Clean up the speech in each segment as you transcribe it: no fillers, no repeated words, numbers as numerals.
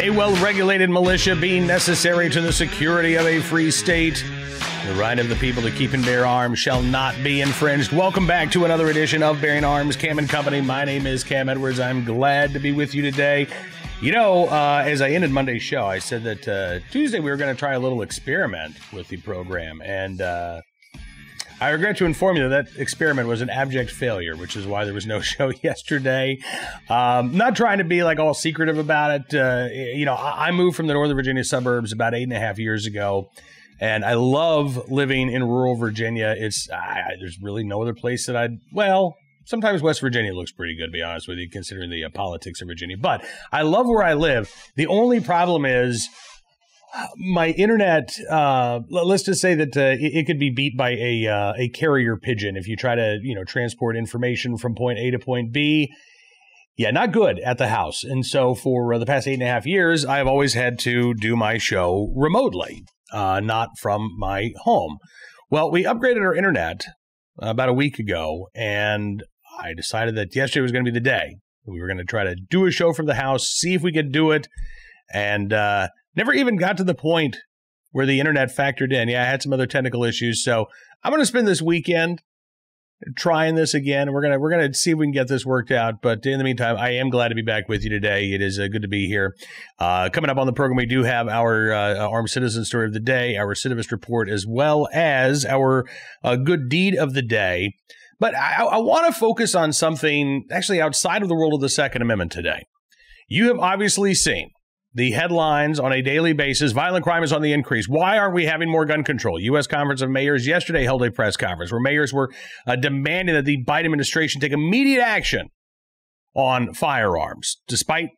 A well-regulated militia being necessary to the security of a free state. The right of the people to keep and bear arms shall not be infringed. Welcome back to another edition of Bearing Arms, Cam and Company. My name is Cam Edwards. I'm glad to be with you today. You know, as I ended Monday's show, I said that Tuesday we were going to try a little experiment with the program, and I regret to inform you that experiment was an abject failure, which is why there was no show yesterday. Not trying to be like all secretive about it. You know, I moved from the Northern Virginia suburbs about 8.5 years ago, and I love living in rural Virginia. There's really no other place that sometimes West Virginia looks pretty good, to be honest with you, considering the politics of Virginia. But I love where I live. The only problem is my internet, let's just say that it could be beat by a carrier pigeon if you try to, transport information from point A to point B. Yeah, not good at the house. And so for the past 8.5 years, I've always had to do my show remotely, not from my home. Well, we upgraded our internet about a week ago, and I decided that yesterday was going to be the day. We were going to try to do a show from the house, see if we could do it, and never even got to the point where the internet factored in. Yeah, I had some other technical issues, so I'm going to spend this weekend trying this again, and we're gonna see if we can get this worked out. But in the meantime, I am glad to be back with you today. It is good to be here. Coming up on the program, we do have our Armed Citizen Story of the Day, our Recidivist Report, as well as our Good Deed of the Day. But I want to focus on something actually outside of the world of the Second Amendment today. You have obviously seen the headlines on a daily basis. Violent crime is on the increase. Why aren't we having more gun control? U.S. Conference of Mayors yesterday held a press conference where mayors were demanding that the Biden administration take immediate action on firearms, despite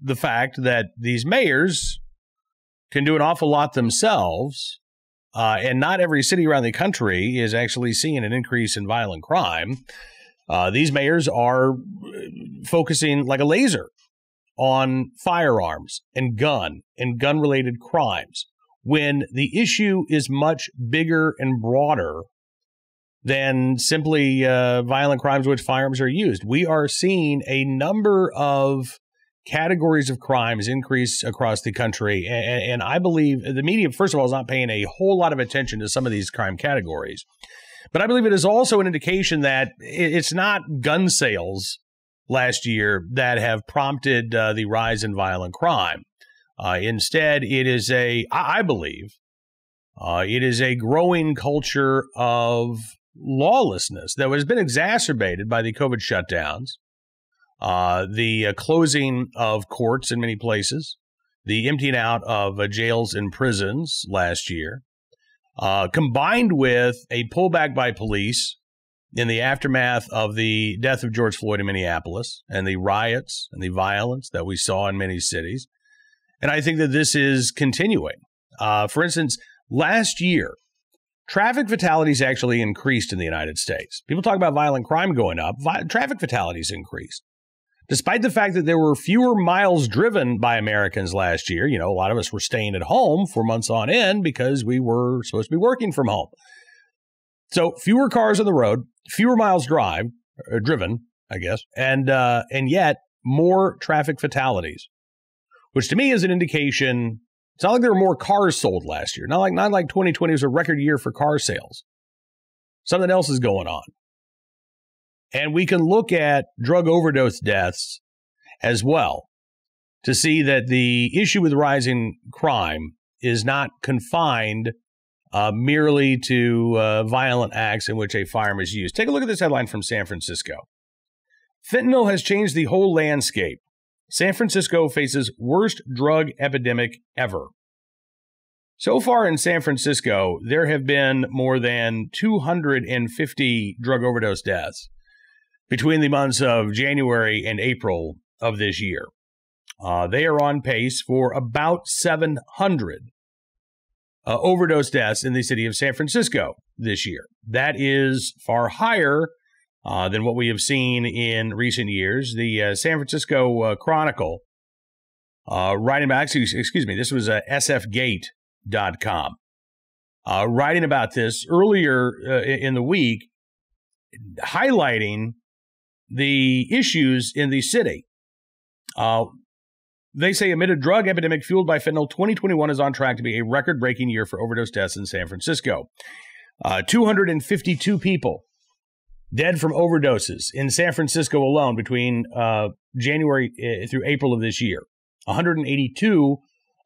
the fact that these mayors can do an awful lot themselves, and not every city around the country is actually seeing an increase in violent crime. These mayors are focusing like a laser on firearms and gun-related crimes, when the issue is much bigger and broader than simply violent crimes in which firearms are used. We are seeing a number of categories of crimes increase across the country, and I believe the media, first of all, is not paying a whole lot of attention to some of these crime categories. But I believe it is also an indication that it's not gun sales last year that have prompted the rise in violent crime. Instead, it is I believe, it is a growing culture of lawlessness that has been exacerbated by the COVID shutdowns, the closing of courts in many places, the emptying out of jails and prisons last year, combined with a pullback by police in the aftermath of the death of George Floyd in Minneapolis and the riots and the violence that we saw in many cities. And I think that this is continuing. For instance, last year, traffic fatalities actually increased in the United States. People talk about violent crime going up. Traffic fatalities increased. Despite the fact that there were fewer miles driven by Americans last year, a lot of us were staying at home for months on end because we were supposed to be working from home. So fewer cars on the road, fewer miles driven, I guess, and yet more traffic fatalities, which to me is an indication. It's not like there were more cars sold last year. Not like 2020 was a record year for car sales. Something else is going on. And we can look at drug overdose deaths as well to see that the issue with rising crime is not confined merely to violent acts in which a firearm is used. Take a look at this headline from San Francisco. Fentanyl has changed the whole landscape. San Francisco faces worst drug epidemic ever. So far in San Francisco, there have been more than 250 drug overdose deaths between the months of January and April of this year. They are on pace for about 700 overdose deaths in the city of San Francisco this year. That is far higher than what we have seen in recent years. The San Francisco Chronicle, writing about, excuse me, this was sfgate.com, writing about this earlier in the week, highlighting the issues in the city. They say amid a drug epidemic fueled by fentanyl, 2021 is on track to be a record-breaking year for overdose deaths in San Francisco. 252 people dead from overdoses in San Francisco alone between January through April of this year. 182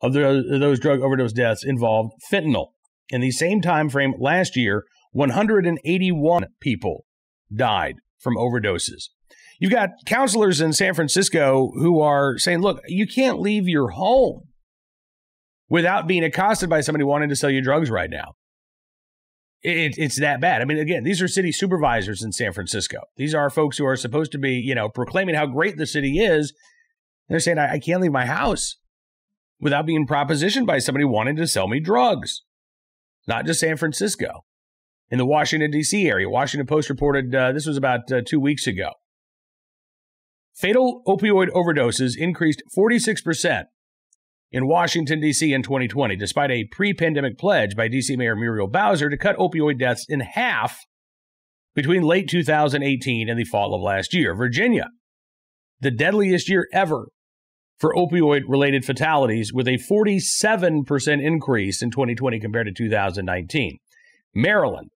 of those drug overdose deaths involved fentanyl. In the same time frame last year, 181 people died from overdoses. You've got counselors in San Francisco who are saying, look, you can't leave your home without being accosted by somebody wanting to sell you drugs right now. It's that bad. I mean, again, these are city supervisors in San Francisco. These are folks who are supposed to be, proclaiming how great the city is. And they're saying, I can't leave my house without being propositioned by somebody wanting to sell me drugs. Not just San Francisco. In the Washington, D.C. area, Washington Post reported, this was about 2 weeks ago. Fatal opioid overdoses increased 46% in Washington, D.C. in 2020, despite a pre-pandemic pledge by D.C. Mayor Muriel Bowser to cut opioid deaths in half between late 2018 and the fall of last year. Virginia, the deadliest year ever for opioid-related fatalities, with a 47% increase in 2020 compared to 2019. Maryland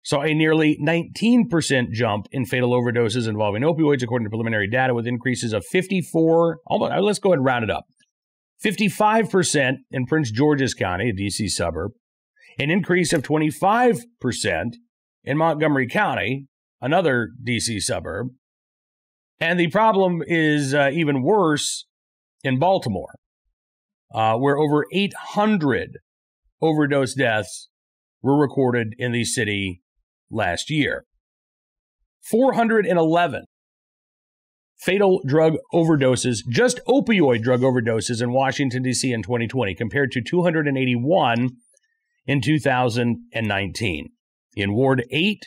saw a nearly 19% jump in fatal overdoses involving opioids, according to preliminary data, with increases of 54, let's go ahead and round it up, 55% in Prince George's County, a D.C. suburb, an increase of 25% in Montgomery County, another D.C. suburb, and the problem is even worse in Baltimore, where over 800 overdose deaths were recorded in the city last year. 411 fatal drug overdoses, just opioid drug overdoses in Washington, D.C. in 2020, compared to 281 in 2019. In Ward 8,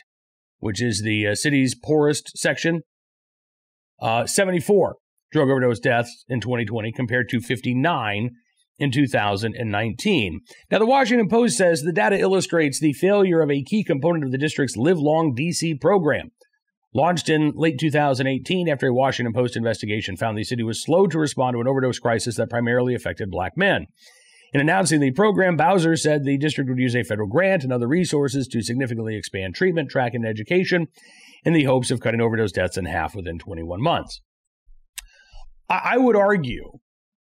which is the city's poorest section, 74 drug overdose deaths in 2020 compared to 59 in 2019. Now, the Washington Post says the data illustrates the failure of a key component of the district's Live Long DC program. Launched in late 2018 after a Washington Post investigation found the city was slow to respond to an overdose crisis that primarily affected black men. In announcing the program, Bowser said the district would use a federal grant and other resources to significantly expand treatment, tracking, and education in the hopes of cutting overdose deaths in half within 21 months. I would argue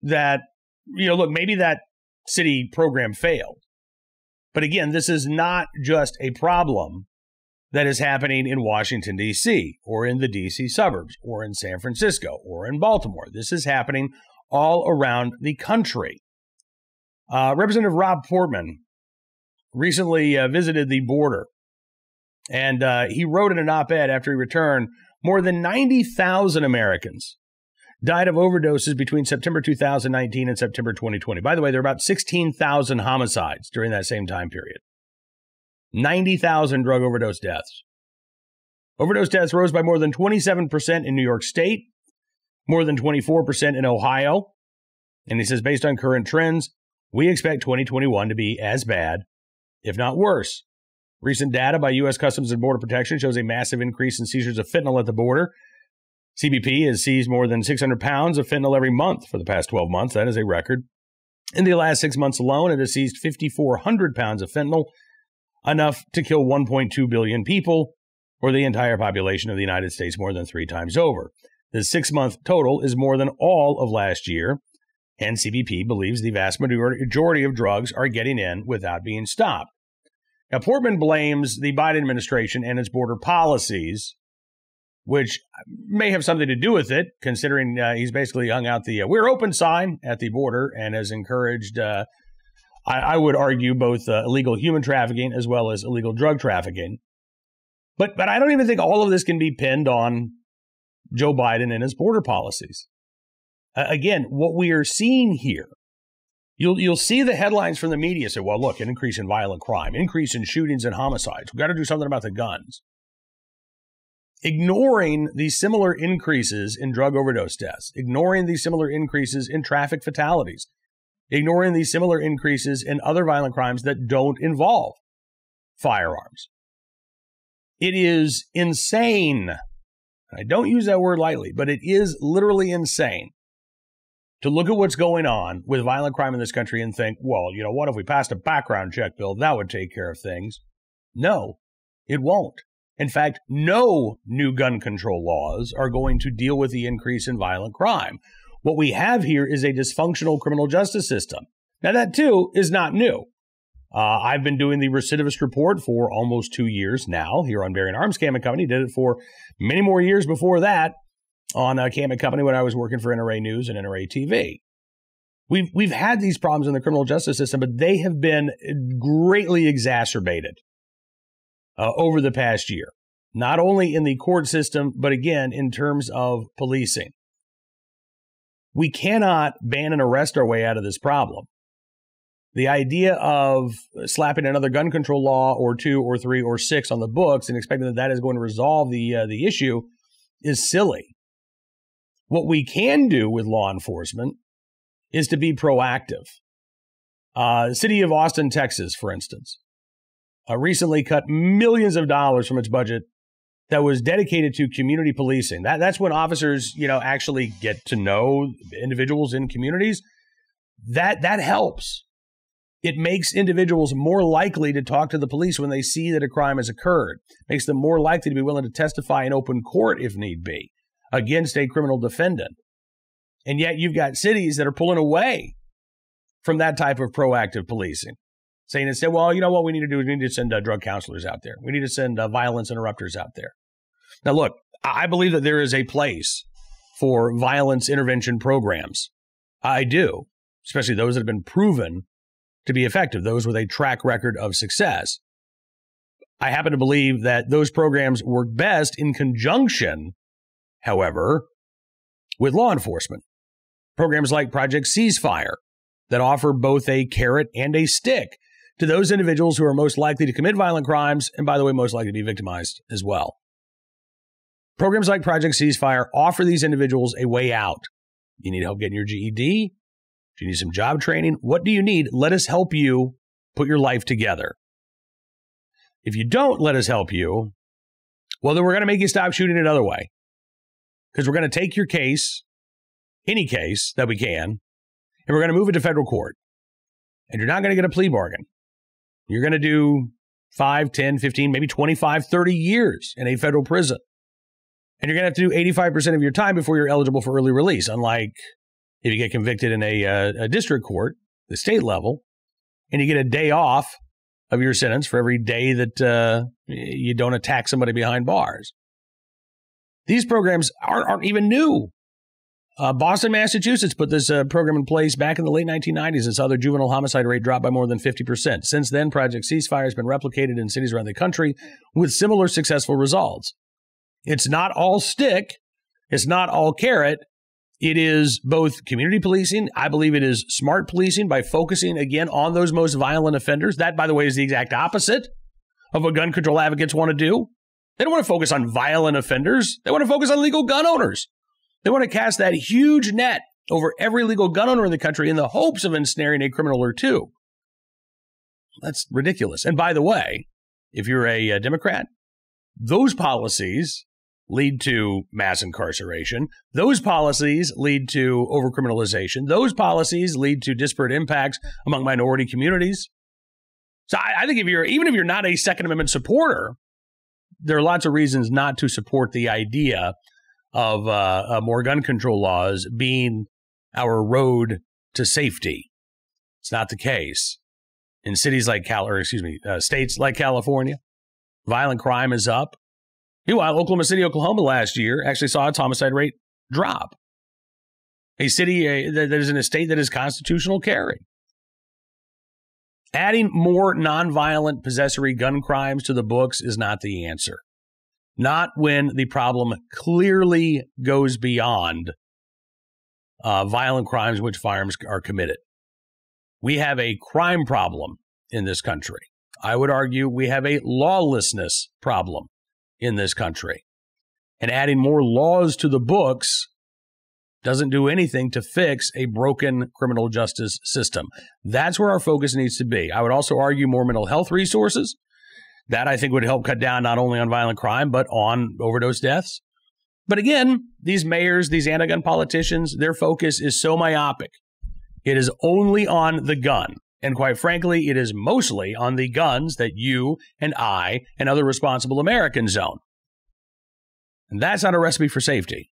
that, look, maybe that city program failed. But again, this is not just a problem that is happening in Washington, D.C., or in the D.C. suburbs, or in San Francisco, or in Baltimore. This is happening all around the country. Representative Rob Portman recently visited the border, and he wrote in an op-ed after he returned, more than 90,000 Americans died of overdoses between September 2019 and September 2020. By the way, there were about 16,000 homicides during that same time period. 90,000 drug overdose deaths. Overdose deaths rose by more than 27% in New York State, more than 24% in Ohio. And he says, based on current trends, we expect 2021 to be as bad, if not worse. Recent data by U.S. Customs and Border Protection shows a massive increase in seizures of fentanyl at the border. CBP has seized more than 600 pounds of fentanyl every month for the past 12 months. That is a record. In the last 6 months alone, it has seized 5,400 pounds of fentanyl, enough to kill 1.2 billion people, or the entire population of the United States more than 3 times over. The 6-month total is more than all of last year, and CBP believes the vast majority of drugs are getting in without being stopped. Now, Portman blames the Biden administration and its border policies, which may have something to do with it, considering he's basically hung out the "we're open" sign at the border and has encouraged, I would argue, both illegal human trafficking as well as illegal drug trafficking. But I don't even think all of this can be pinned on Joe Biden and his border policies. Again, what we are seeing here, you'll see the headlines from the media say, well, look, an increase in violent crime, increase in shootings and homicides. We've got to do something about the guns. Ignoring the similar increases in drug overdose deaths, ignoring the similar increases in traffic fatalities, ignoring the similar increases in other violent crimes that don't involve firearms. It is insane. I don't use that word lightly, but it is literally insane to look at what's going on with violent crime in this country and think, well, you know what, if we passed a background check bill, that would take care of things. No, it won't. In fact, no new gun control laws are going to deal with the increase in violent crime. What we have here is a dysfunctional criminal justice system. Now, that, too, is not new. I've been doing the recidivist report for almost 2 years now here on Barry and Arms Cam & Company. Did it for many more years before that on Cam & Company when I was working for NRA News and NRA TV. We've had these problems in the criminal justice system, but they have been greatly exacerbated over the past year, not only in the court system, but again, in terms of policing. We cannot ban and arrest our way out of this problem. The idea of slapping another gun control law or 2 or 3 or 6 on the books and expecting that that is going to resolve the issue is silly. What we can do with law enforcement is to be proactive. The city of Austin, Texas, for instance, recently cut millions of dollars from its budget that was dedicated to community policing. That's when officers, actually get to know individuals in communities. That helps. It makes individuals more likely to talk to the police when they see that a crime has occurred. Makes them more likely to be willing to testify in open court if need be against a criminal defendant. And yet you've got cities that are pulling away from that type of proactive policing, saying instead, well, you know what we need to do is we need to send drug counselors out there. We need to send violence interrupters out there. Now, look, I believe that there is a place for violence intervention programs. I do, especially those that have been proven to be effective, those with a track record of success. I happen to believe that those programs work best in conjunction, however, with law enforcement. Programs like Project Ceasefire that offer both a carrot and a stick to those individuals who are most likely to commit violent crimes and, by the way, most likely to be victimized as well. Programs like Project Ceasefire offer these individuals a way out. You need help getting your GED? Do you need some job training? What do you need? Let us help you put your life together. If you don't let us help you, well, then we're going to make you stop shooting another way. Because we're going to take your case, any case that we can, and we're going to move it to federal court. And you're not going to get a plea bargain. You're going to do 5, 10, 15, maybe 25, 30 years in a federal prison. And you're going to have to do 85% of your time before you're eligible for early release, unlike if you get convicted in a district court, the state level, and you get a day off of your sentence for every day that you don't attack somebody behind bars. These programs aren't even new. Boston, Massachusetts put this program in place back in the late 1990s and saw their juvenile homicide rate drop by more than 50%. Since then, Project Ceasefire has been replicated in cities around the country with similar successful results. It's not all stick. It's not all carrot. It is both community policing. I believe it is smart policing by focusing, again, on those most violent offenders. That, by the way, is the exact opposite of what gun control advocates want to do. They don't want to focus on violent offenders. They want to focus on legal gun owners. They want to cast that huge net over every legal gun owner in the country in the hopes of ensnaring a criminal or two. That's ridiculous. And by the way, if you're a Democrat, those policies lead to mass incarceration. Those policies lead to overcriminalization. Those policies lead to disparate impacts among minority communities. So I think even if you're not a Second Amendment supporter, there are lots of reasons not to support the idea of more gun control laws being our road to safety. It's not the case. In cities like states like California, violent crime is up. Meanwhile, Oklahoma City, Oklahoma last year actually saw its homicide rate drop. A city that is in a state that is constitutional carry. Adding more nonviolent possessory gun crimes to the books is not the answer. Not when the problem clearly goes beyond violent crimes in which firearms are committed. We have a crime problem in this country. I would argue we have a lawlessness problem in this country. And adding more laws to the books doesn't do anything to fix a broken criminal justice system. That's where our focus needs to be. I would also argue more mental health resources. That, I think, would help cut down not only on violent crime, but on overdose deaths. But again, these mayors, these anti-gun politicians, their focus is so myopic. It is only on the gun. And quite frankly, it is mostly on the guns that you and I and other responsible Americans own. And that's not a recipe for safety.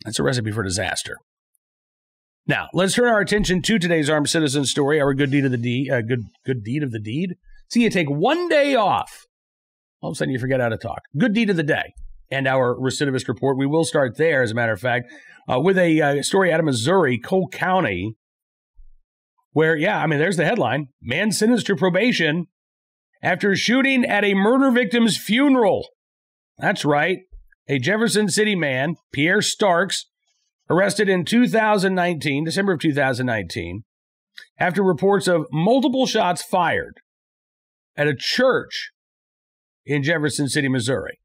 That's a recipe for disaster. Now, let's turn our attention to today's armed citizen story, our good deed of the deed. Good deed of the deed. See, you take one day off. All of a sudden, you forget how to talk. Good deed of the day. And our recidivist report. We will start there, as a matter of fact, with a story out of Missouri, Cole County, where, there's the headline. Man sentenced to probation after shooting at a murder victim's funeral. That's right. A Jefferson City man, Pierre Starks, arrested in December of 2019, after reports of multiple shots fired at a church in Jefferson City, Missouri.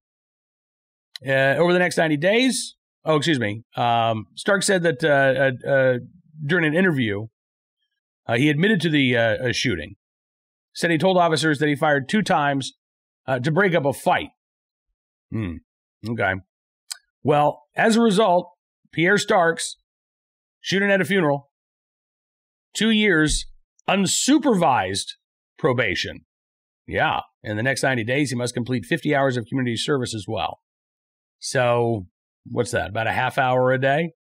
Over the next 90 days, Starks said that during an interview, he admitted to the shooting. Said he told officers that he fired 2 times to break up a fight. Okay. Well, as a result, Pierre Starks, shooting at a funeral, 2 years, unsupervised probation. Yeah. In the next 90 days, he must complete 50 hours of community service as well. So, what's that? About a half hour a day?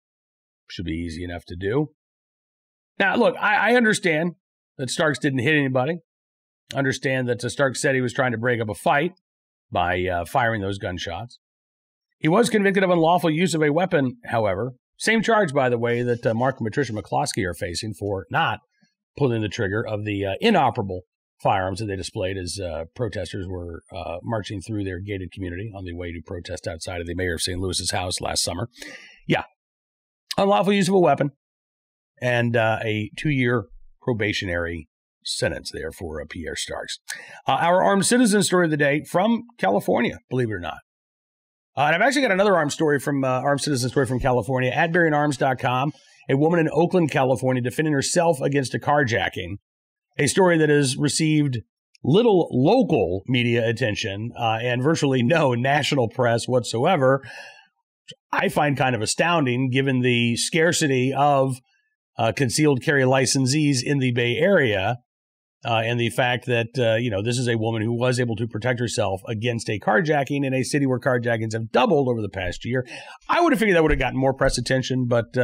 Should be easy enough to do. Now, look, I understand that Starks didn't hit anybody. Understand that Starks said he was trying to break up a fight by firing those gunshots. He was convicted of unlawful use of a weapon, however. Same charge, by the way, that Mark and Patricia McCloskey are facing for not pulling the trigger of the inoperable firearms that they displayed as protesters were marching through their gated community on the way to protest outside of the mayor of St. Louis's house last summer. Yeah. Unlawful use of a weapon and a 2-year probationary sentence there for Pierre Starks. Our armed citizen story of the day from California, believe it or not. And I've actually got another armed citizen story from California at BarronArms.com. A woman in Oakland, California, defending herself against a carjacking. A story that has received little local media attention and virtually no national press whatsoever. I find kind of astounding given the scarcity of concealed carry licensees in the Bay Area and the fact that, this is a woman who was able to protect herself against a carjacking in a city where carjackings have doubled over the past year. I would have figured that would have gotten more press attention, but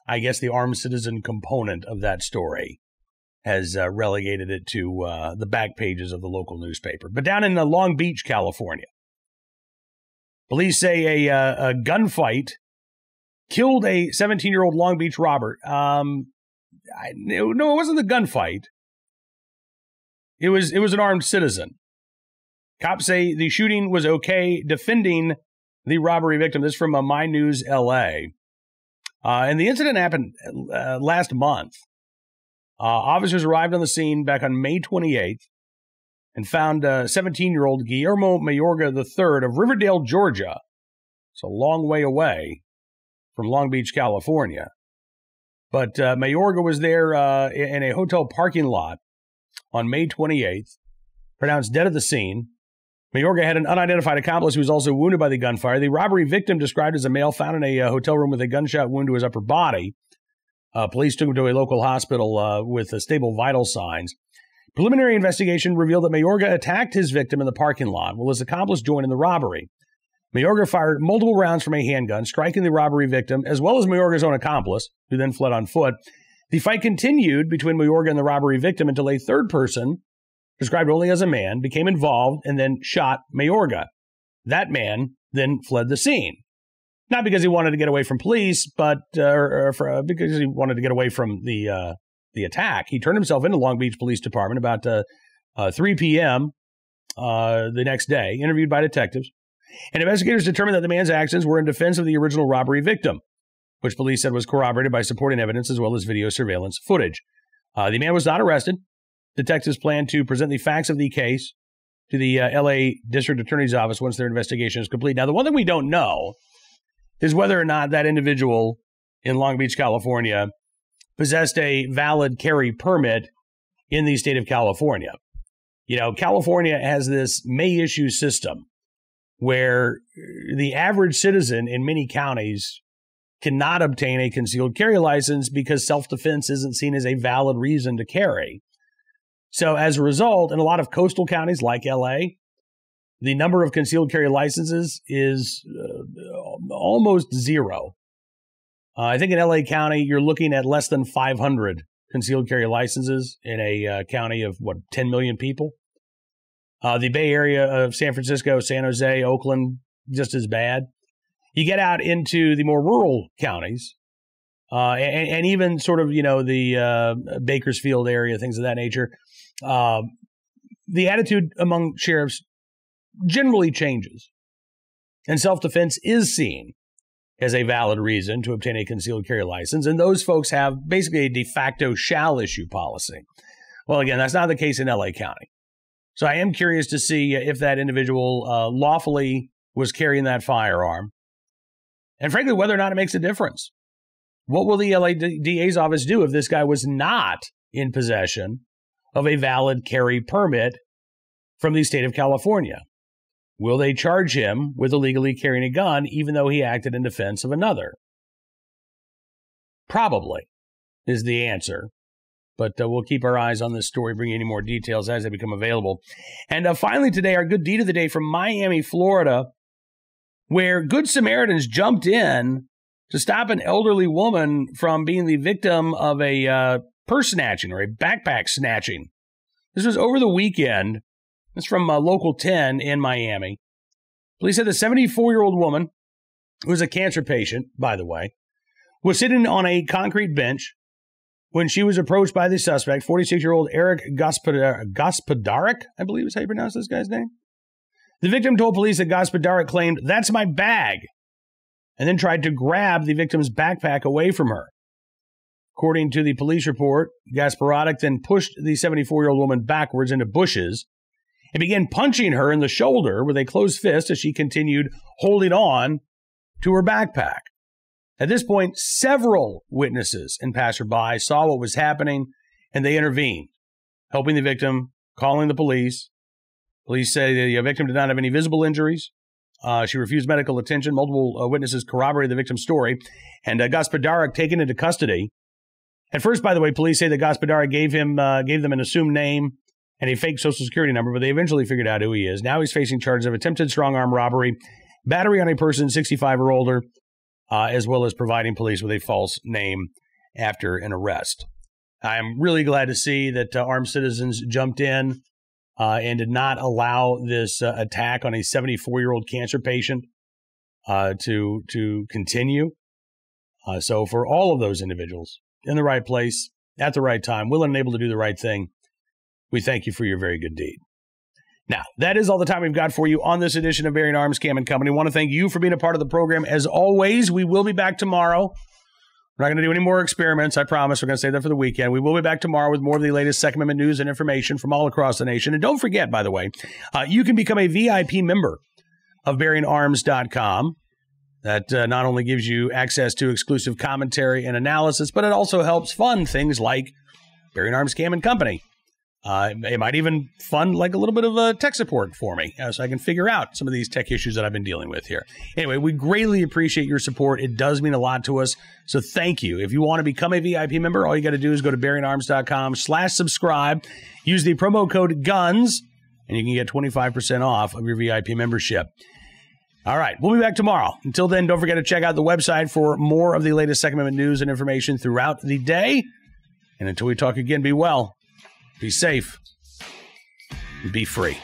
I guess the armed citizen component of that story has relegated it to the back pages of the local newspaper. But down in Long Beach, California, police say a gunfight killed a 17-year-old Long Beach robber. No, it wasn't the gunfight. It was an armed citizen. Cops say the shooting was okay, defending the robbery victim. This is from My News LA. And the incident happened last month. Officers arrived on the scene back on May 28th and found 17-year-old Guillermo Mayorga III of Riverdale, Georgia. It's a long way away from Long Beach, California. But Mayorga was there in a hotel parking lot on May 28th, pronounced dead at the scene. Mayorga had an unidentified accomplice who was also wounded by the gunfire. The robbery victim, described as a male, found in a hotel room with a gunshot wound to his upper body. Police took him to a local hospital with stable vital signs. Preliminary investigation revealed that Mayorga attacked his victim in the parking lot while his accomplice joined in the robbery. Mayorga fired multiple rounds from a handgun, striking the robbery victim, as well as Mayorga's own accomplice, who then fled on foot. The fight continued between Mayorga and the robbery victim until a third person, described only as a man, became involved and then shot Mayorga. That man then fled the scene. Not because he wanted to get away from police, but because he wanted to get away from the attack. He turned himself into Long Beach Police Department about 3 p.m. The next day, interviewed by detectives. And investigators determined that the man's actions were in defense of the original robbery victim, which police said was corroborated by supporting evidence as well as video surveillance footage. The man was not arrested. Detectives plan to present the facts of the case to the L.A. District Attorney's Office once their investigation is complete. Now, the one thing we don't know is whether or not that individual in Long Beach, California, possessed a valid carry permit in the state of California. You know, California has this may issue system where the average citizen in many counties cannot obtain a concealed carry license because self-defense isn't seen as a valid reason to carry. So as a result, in a lot of coastal counties like LA, the number of concealed carry licenses is almost zero. I think in LA County, you're looking at less than 500 concealed carry licenses in a county of, 10 million people? The Bay Area of San Francisco, San Jose, Oakland, just as bad. You get out into the more rural counties, and even sort of, the Bakersfield area, things of that nature. The attitude among sheriffs generally changes, and self-defense is seen as a valid reason to obtain a concealed carry license, and those folks have basically a de facto shall issue policy. Well, again, that's not the case in LA County. So I am curious to see if that individual lawfully was carrying that firearm, and frankly, whether or not it makes a difference. What will the LA DA's office do if this guy was not in possession of a valid carry permit from the state of California? Will they charge him with illegally carrying a gun, even though he acted in defense of another? Probably is the answer. But we'll keep our eyes on this story, bring you any more details as they become available. And finally today, our good deed of the day from Miami, Florida, where Good Samaritans jumped in to stop an elderly woman from being the victim of a purse snatching or a backpack snatching. This was over the weekend. It's from Local 10 in Miami. Police said the 74-year-old woman, who was a cancer patient, by the way, was sitting on a concrete bench when she was approached by the suspect, 46-year-old Eric Gospodarek, I believe is how you pronounce this guy's name. The victim told police that Gospodarek claimed, "That's my bag," and then tried to grab the victim's backpack away from her. According to the police report, Gospodarek then pushed the 74-year-old woman backwards into bushes and began punching her in the shoulder with a closed fist as she continued holding on to her backpack. At this point, several witnesses and passerby saw what was happening, and they intervened, helping the victim, calling the police. Police say the victim did not have any visible injuries. She refused medical attention. Multiple witnesses corroborated the victim's story, and Gospodarek taken into custody. At first, by the way, police say that Gospodarek gave them an assumed name and a fake social security number, but they eventually figured out who he is. Now he's facing charges of attempted strong-arm robbery, battery on a person 65 or older, as well as providing police with a false name after an arrest. I am really glad to see that armed citizens jumped in and did not allow this attack on a 74-year-old cancer patient to continue. So for all of those individuals in the right place, at the right time, willing and able to do the right thing, we thank you for your very good deed. Now, that is all the time we've got for you on this edition of Bearing Arms Cam & Company. I want to thank you for being a part of the program. As always, we will be back tomorrow. We're not going to do any more experiments, I promise. We're going to save that for the weekend. We will be back tomorrow with more of the latest Second Amendment news and information from all across the nation. And don't forget, by the way, you can become a VIP member of BearingArms.com. That not only gives you access to exclusive commentary and analysis, but it also helps fund things like Bearing Arms Cam & Company. It might even fund like a little bit of tech support for me so I can figure out some of these tech issues that I've been dealing with here. Anyway, we greatly appreciate your support. It does mean a lot to us. So thank you. If you want to become a VIP member, all you got to do is go to bearingarms.com/subscribe. Use the promo code GUNS, and you can get 25% off of your VIP membership. All right, we'll be back tomorrow. Until then, don't forget to check out the website for more of the latest Second Amendment news and information throughout the day. And until we talk again, be well. Be safe, and be free.